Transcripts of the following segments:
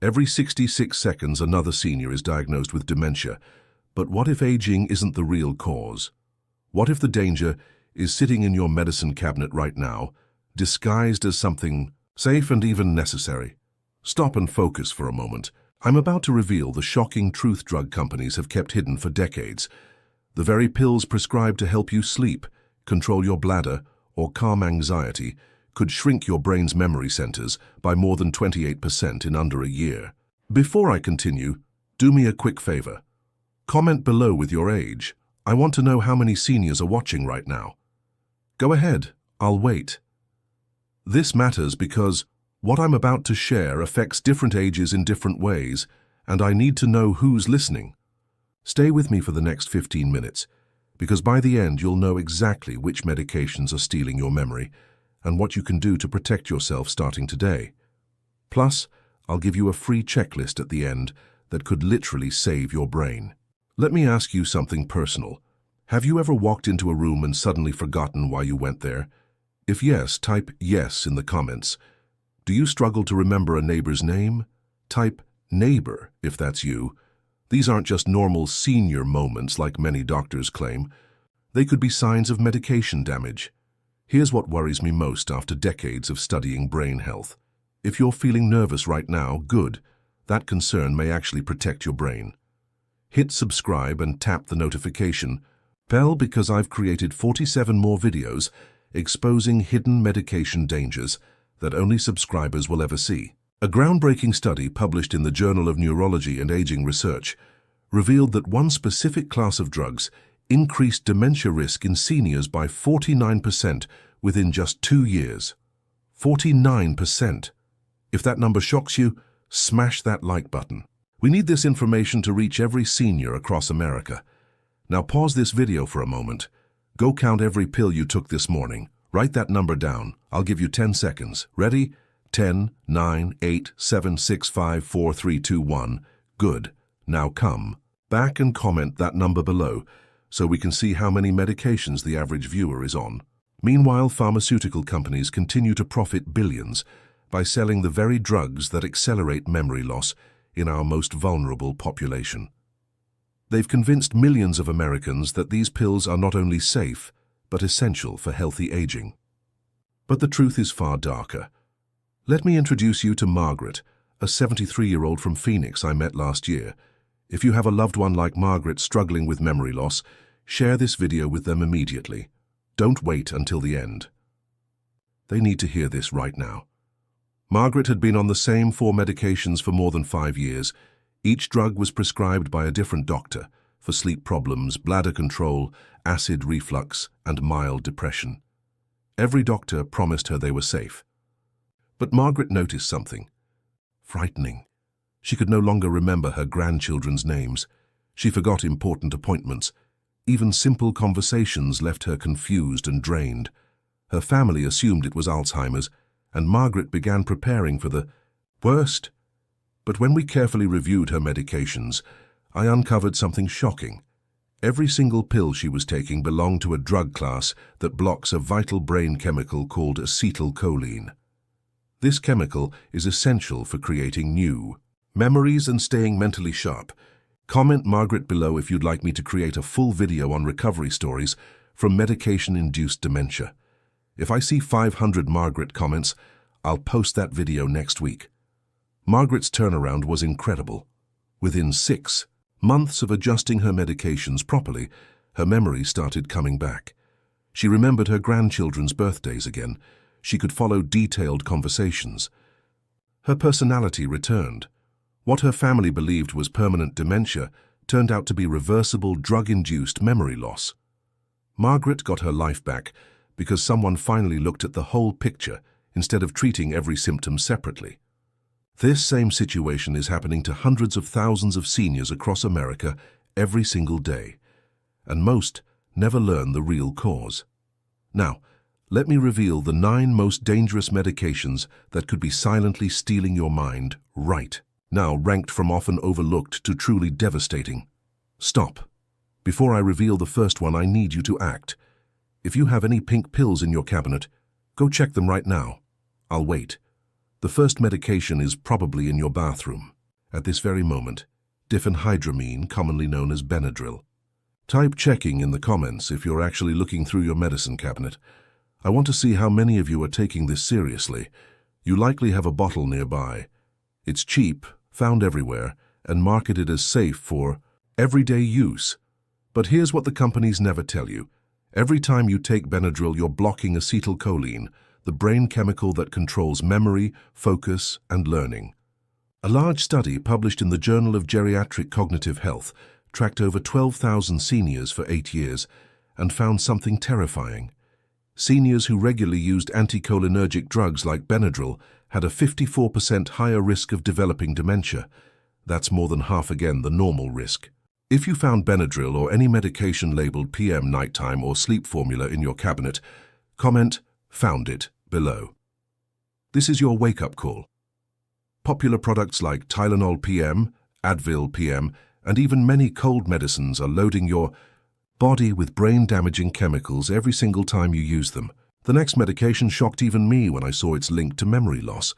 Every 66 seconds, another senior is diagnosed with dementia. But what if aging isn't the real cause? What if the danger is sitting in your medicine cabinet right now, disguised as something safe and even necessary? Stop and focus for a moment. I'm about to reveal the shocking truth drug companies have kept hidden for decades. The very pills prescribed to help you sleep, control your bladder, or calm anxiety could shrink your brain's memory centers by more than 28% in under a year. Before I continue, do me a quick favor. Comment below with your age. I want to know how many seniors are watching right now. Go ahead, I'll wait. This matters because what I'm about to share affects different ages in different ways, and I need to know who's listening. Stay with me for the next 15 minutes, because by the end you'll know exactly which medications are stealing your memory and what you can do to protect yourself starting today. Plus, I'll give you a free checklist at the end that could literally save your brain. Let me ask you something personal. Have you ever walked into a room and suddenly forgotten why you went there? If yes, type yes in the comments. Do you struggle to remember a neighbor's name? Type neighbor if that's you. These aren't just normal senior moments like many doctors claim. They could be signs of medication damage. Here's what worries me most after decades of studying brain health. If you're feeling nervous right now, good. That concern may actually protect your brain. Hit subscribe and tap the notification bell because I've created 47 more videos exposing hidden medication dangers that only subscribers will ever see. A groundbreaking study published in the Journal of Neurology and Aging Research revealed that one specific class of drugs increased dementia risk in seniors by 49% within just 2 years. 49%. If that number shocks you, smash that like button. We need this information to reach every senior across America. Now pause this video for a moment. Go count every pill you took this morning. Write that number down. I'll give you 10 seconds. Ready? 10, 9, 8, 7, 6, 5, 4, 3, 2, 1. Good. Now come back and comment that number below so we can see how many medications the average viewer is on. Meanwhile, pharmaceutical companies continue to profit billions by selling the very drugs that accelerate memory loss in our most vulnerable population. They've convinced millions of Americans that these pills are not only safe, but essential for healthy aging. But the truth is far darker. Let me introduce you to Margaret, a 73-year-old from Phoenix I met last year. If you have a loved one like Margaret struggling with memory loss, share this video with them immediately. Don't wait until the end. They need to hear this right now. Margaret had been on the same 4 medications for more than 5 years. Each drug was prescribed by a different doctor for sleep problems, bladder control, acid reflux, and mild depression. Every doctor promised her they were safe. But Margaret noticed something frightening. She could no longer remember her grandchildren's names. She forgot important appointments. Even simple conversations left her confused and drained. Her family assumed it was Alzheimer's, and Margaret began preparing for the worst. But when we carefully reviewed her medications, I uncovered something shocking. Every single pill she was taking belonged to a drug class that blocks a vital brain chemical called acetylcholine. This chemical is essential for creating new memories and staying mentally sharp. Comment Margaret below if you'd like me to create a full video on recovery stories from medication-induced dementia. If I see 500 Margaret comments, I'll post that video next week. Margaret's turnaround was incredible. Within 6 months of adjusting her medications properly, her memory started coming back. She remembered her grandchildren's birthdays again. She could follow detailed conversations. Her personality returned. What her family believed was permanent dementia turned out to be reversible drug-induced memory loss. Margaret got her life back because someone finally looked at the whole picture instead of treating every symptom separately. This same situation is happening to hundreds of thousands of seniors across America every single day, and most never learn the real cause. Now, let me reveal the 9 most dangerous medications that could be silently stealing your mind right now, ranked from often overlooked to truly devastating. Stop. Before I reveal the first one, I need you to act. If you have any pink pills in your cabinet, go check them right now. I'll wait. The first medication is probably in your bathroom. At this very moment, diphenhydramine, commonly known as Benadryl. Type checking in the comments if you're actually looking through your medicine cabinet. I want to see how many of you are taking this seriously. You likely have a bottle nearby. It's cheap, found everywhere, and marketed as safe for everyday use. But here's what the companies never tell you. Every time you take Benadryl, you're blocking acetylcholine, the brain chemical that controls memory, focus, and learning. A large study published in the Journal of Geriatric Cognitive Health tracked over 12,000 seniors for 8 years and found something terrifying. Seniors who regularly used anticholinergic drugs like Benadryl had a 54% higher risk of developing dementia. That's more than half again the normal risk. If you found Benadryl or any medication labeled PM nighttime or sleep formula in your cabinet, comment "Found it" below. This is your wake-up call. Popular products like Tylenol PM, Advil PM, and even many cold medicines are loading your body with brain-damaging chemicals every single time you use them. The next medication shocked even me when I saw its link to memory loss.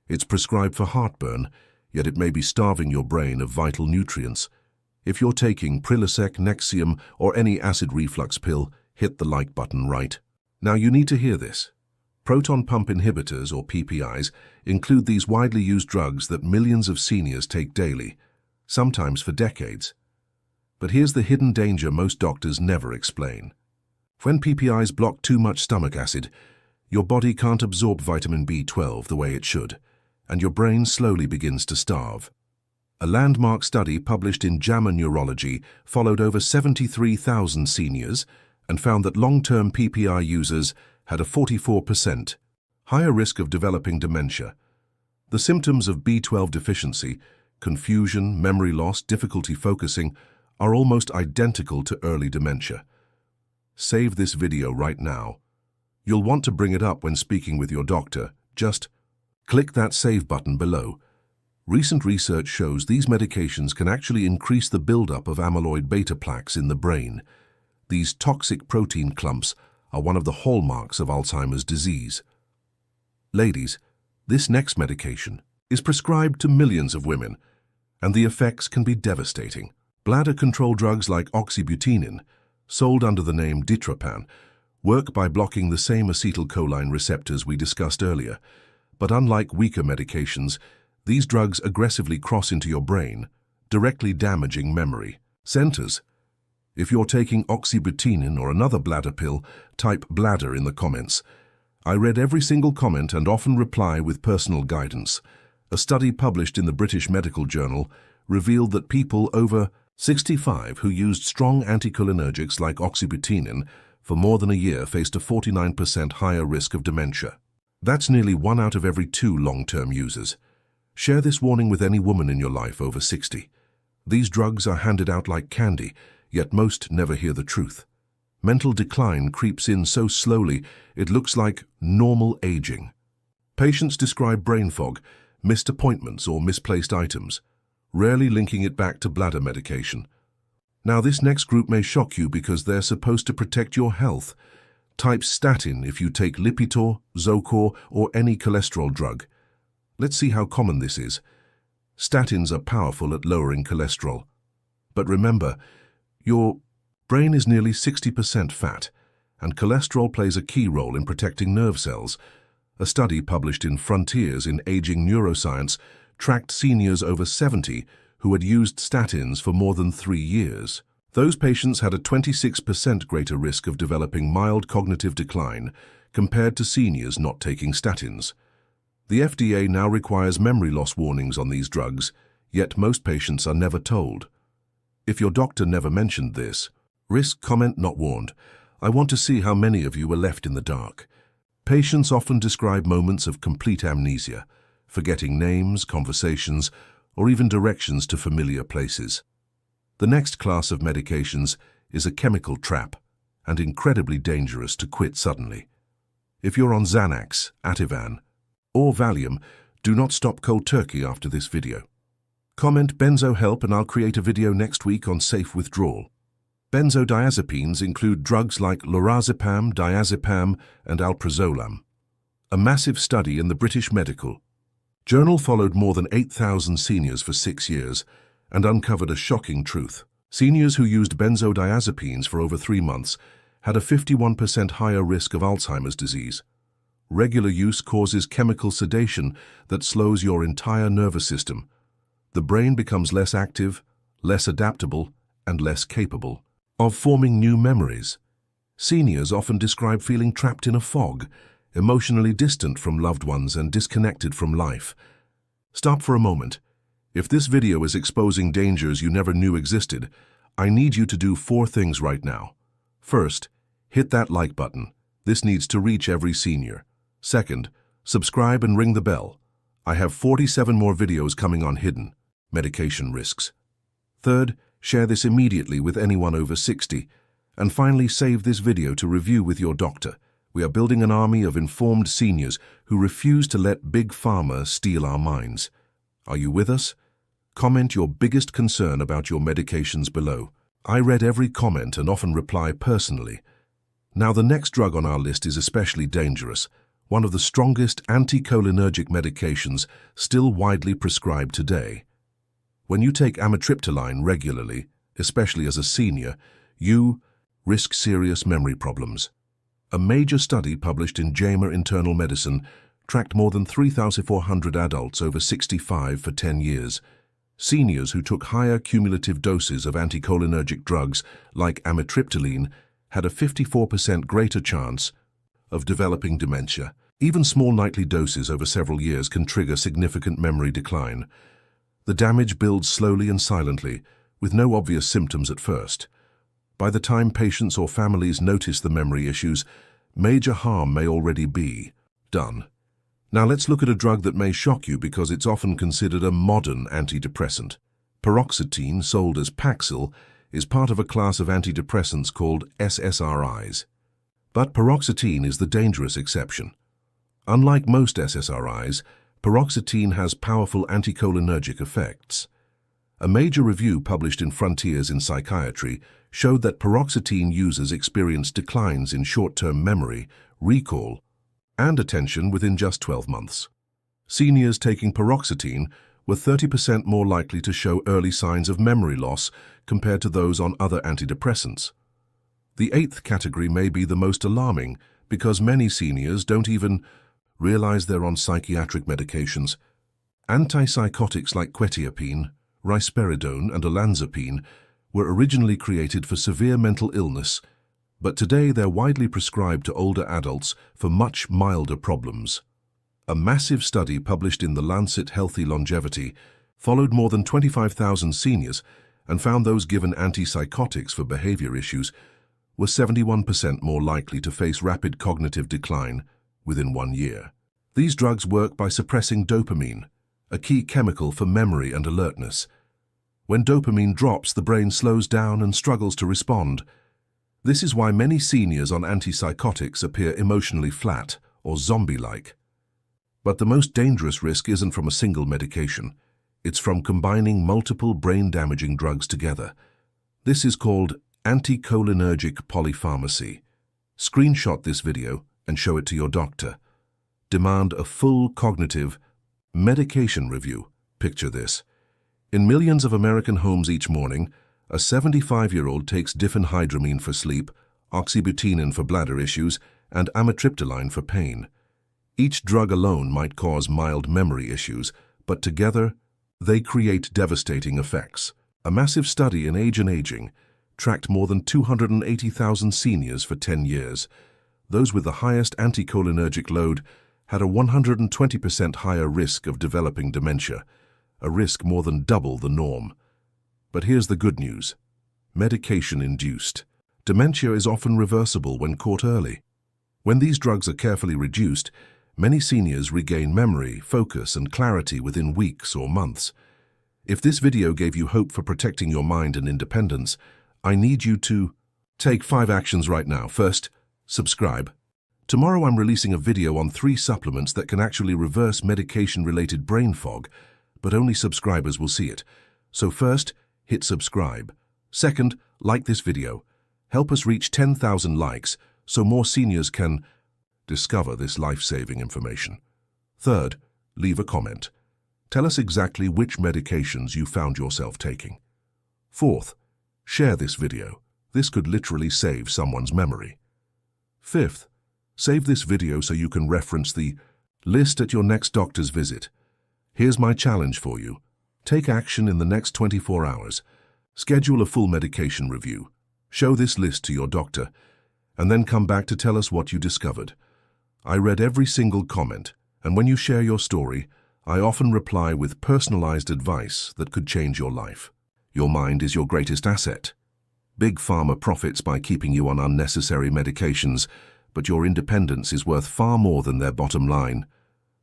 It's prescribed for heartburn, yet it may be starving your brain of vital nutrients. If you're taking Prilosec, Nexium, or any acid reflux pill, hit the like button right. Now you need to hear this. Proton pump inhibitors, or PPIs, include these widely used drugs that millions of seniors take daily, sometimes for decades. But here's the hidden danger most doctors never explain. When PPIs block too much stomach acid, your body can't absorb vitamin B12 the way it should, and your brain slowly begins to starve. A landmark study published in JAMA Neurology followed over 73,000 seniors and found that long-term PPI users had a 44% higher risk of developing dementia. The symptoms of B12 deficiency, confusion, memory loss, difficulty focusing, are almost identical to early dementia. Save this video right now. You'll want to bring it up when speaking with your doctor. Just click that save button below. Recent research shows these medications can actually increase the buildup of amyloid beta plaques in the brain. These toxic protein clumps are one of the hallmarks of Alzheimer's disease. Ladies, this next medication is prescribed to millions of women, and the effects can be devastating. Bladder control drugs like oxybutynin, sold under the name Ditropan, work by blocking the same acetylcholine receptors we discussed earlier. But unlike weaker medications, these drugs aggressively cross into your brain, directly damaging memory centers. If you're taking oxybutynin or another bladder pill, type bladder in the comments. I read every single comment and often reply with personal guidance. A study published in the British Medical Journal revealed that people over 65 who used strong anticholinergics like oxybutynin for more than a year faced a 49% higher risk of dementia. That's nearly 1 out of every 2 long-term users. Share this warning with any woman in your life over 60. These drugs are handed out like candy, yet most never hear the truth. Mental decline creeps in so slowly it looks like normal aging. Patients describe brain fog, missed appointments or misplaced items, rarely linking it back to bladder medication. Now this next group may shock you because they're supposed to protect your health. Type statin if you take Lipitor, Zocor, or any cholesterol drug. Let's see how common this is. Statins are powerful at lowering cholesterol. But remember, your brain is nearly 60% fat, and cholesterol plays a key role in protecting nerve cells. A study published in Frontiers in Aging Neuroscience tracked seniors over 70 who had used statins for more than 3 years. Those patients had a 26% greater risk of developing mild cognitive decline compared to seniors not taking statins. The FDA now requires memory loss warnings on these drugs, yet most patients are never told. If your doctor never mentioned this, risk comment not warned. I want to see how many of you were left in the dark. Patients often describe moments of complete amnesia, forgetting names, conversations, or even directions to familiar places. The next class of medications is a chemical trap and incredibly dangerous to quit suddenly. If you're on Xanax, Ativan, or Valium, do not stop cold turkey after this video. Comment benzo help and I'll create a video next week on safe withdrawal. Benzodiazepines include drugs like lorazepam, diazepam, and alprazolam. A massive study in the British Medical Journal followed more than 8,000 seniors for 6 years and uncovered a shocking truth. Seniors who used benzodiazepines for over 3 months had a 51% higher risk of Alzheimer's disease. Regular use causes chemical sedation that slows your entire nervous system. The brain becomes less active, less adaptable, and less capable of forming new memories. Seniors often describe feeling trapped in a fog, emotionally distant from loved ones and disconnected from life. Stop for a moment. If this video is exposing dangers you never knew existed, I need you to do 4 things right now. First, hit that like button. This needs to reach every senior. Second, subscribe and ring the bell. I have 47 more videos coming on hidden medication risks. Third, share this immediately with anyone over 60. And finally, save this video to review with your doctor. We are building an army of informed seniors who refuse to let Big Pharma steal our minds. Are you with us? Comment your biggest concern about your medications below. I read every comment and often reply personally. Now, the next drug on our list is especially dangerous, one of the strongest anticholinergic medications still widely prescribed today. When you take amitriptyline regularly, especially as a senior, you risk serious memory problems. A major study published in JAMA Internal Medicine tracked more than 3,400 adults over 65 for 10 years. Seniors who took higher cumulative doses of anticholinergic drugs like amitriptyline had a 54% greater chance of developing dementia. Even small nightly doses over several years can trigger significant memory decline. The damage builds slowly and silently, with no obvious symptoms at first. By the time patients or families notice the memory issues, major harm may already be done. Now let's look at a drug that may shock you because it's often considered a modern antidepressant. Paroxetine, sold as Paxil, is part of a class of antidepressants called SSRIs. But paroxetine is the dangerous exception. Unlike most SSRIs, paroxetine has powerful anticholinergic effects. A major review published in Frontiers in Psychiatry showed that paroxetine users experienced declines in short-term memory, recall, and attention within just 12 months. Seniors taking paroxetine were 30% more likely to show early signs of memory loss compared to those on other antidepressants. The 8th category may be the most alarming because many seniors don't even realize they're on psychiatric medications. Antipsychotics like quetiapine, risperidone, and olanzapine were originally created for severe mental illness, but today they're widely prescribed to older adults for much milder problems. A massive study published in The Lancet Healthy Longevity followed more than 25,000 seniors and found those given antipsychotics for behavior issues were 71% more likely to face rapid cognitive decline within 1 year. These drugs work by suppressing dopamine, a key chemical for memory and alertness. When dopamine drops, the brain slows down and struggles to respond. This is why many seniors on antipsychotics appear emotionally flat or zombie-like. But the most dangerous risk isn't from a single medication. It's from combining multiple brain-damaging drugs together. This is called anticholinergic polypharmacy. Screenshot this video and show it to your doctor. Demand a full cognitive medication review. Picture this. In millions of American homes each morning, a 75-year-old takes diphenhydramine for sleep, oxybutynin for bladder issues, and amitriptyline for pain. Each drug alone might cause mild memory issues, but together, they create devastating effects. A massive study in Age and Aging tracked more than 280,000 seniors for 10 years. Those with the highest anticholinergic load had a 120% higher risk of developing dementia, a risk more than double the norm. But here's the good news. Medication-induced. Dementia is often reversible when caught early. When these drugs are carefully reduced, many seniors regain memory, focus, and clarity within weeks or months. If this video gave you hope for protecting your mind and independence, I need you to take 5 actions right now. First, subscribe. Tomorrow I'm releasing a video on 3 supplements that can actually reverse medication-related brain fog, but only subscribers will see it. So first, hit subscribe. Second, like this video. Help us reach 10,000 likes so more seniors can discover this life-saving information. Third, leave a comment. Tell us exactly which medications you found yourself taking. Fourth, share this video. This could literally save someone's memory. Fifth, save this video so you can reference the list at your next doctor's visit. Here's my challenge for you. Take action in the next 24 hours. Schedule a full medication review. Show this list to your doctor, and then come back to tell us what you discovered. I read every single comment, and when you share your story, I often reply with personalized advice that could change your life. Your mind is your greatest asset. Big Pharma profits by keeping you on unnecessary medications, but your independence is worth far more than their bottom line.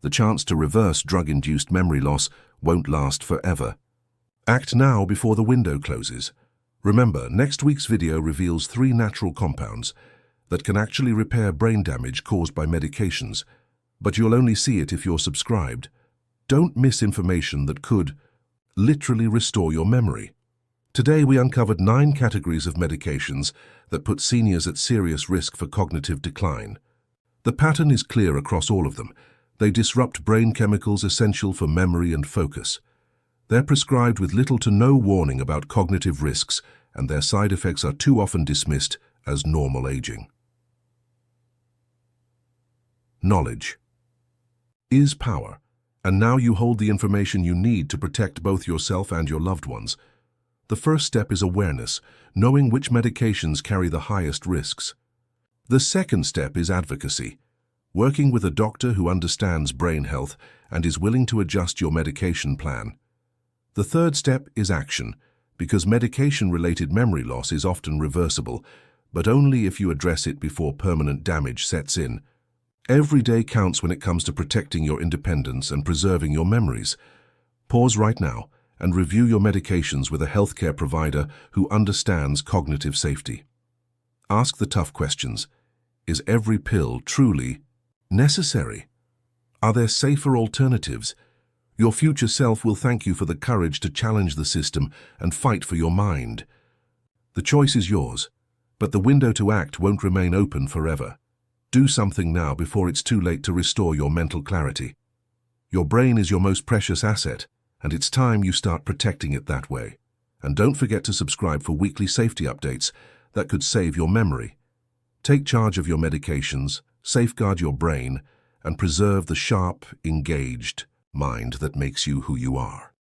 The chance to reverse drug-induced memory loss won't last forever. Act now before the window closes. Remember, next week's video reveals 3 natural compounds that can actually repair brain damage caused by medications, but you'll only see it if you're subscribed. Don't miss information that could literally restore your memory. Today we uncovered 9 categories of medications that put seniors at serious risk for cognitive decline. The pattern is clear across all of them. They disrupt brain chemicals essential for memory and focus. They're prescribed with little to no warning about cognitive risks, and their side effects are too often dismissed as normal aging. Knowledge is power, and now you hold the information you need to protect both yourself and your loved ones. The first step is awareness, knowing which medications carry the highest risks. The second step is advocacy, working with a doctor who understands brain health and is willing to adjust your medication plan. The third step is action, because medication-related memory loss is often reversible, but only if you address it before permanent damage sets in. Every day counts when it comes to protecting your independence and preserving your memories. Pause right now and review your medications with a healthcare provider who understands cognitive safety. Ask the tough questions. Is every pill truly necessary? Are there safer alternatives? Your future self will thank you for the courage to challenge the system and fight for your mind. The choice is yours, but the window to act won't remain open forever. Do something now before it's too late to restore your mental clarity. Your brain is your most precious asset, and it's time you start protecting it that way. And don't forget to subscribe for weekly safety updates that could save your memory. Take charge of your medications, safeguard your brain, and preserve the sharp, engaged mind that makes you who you are.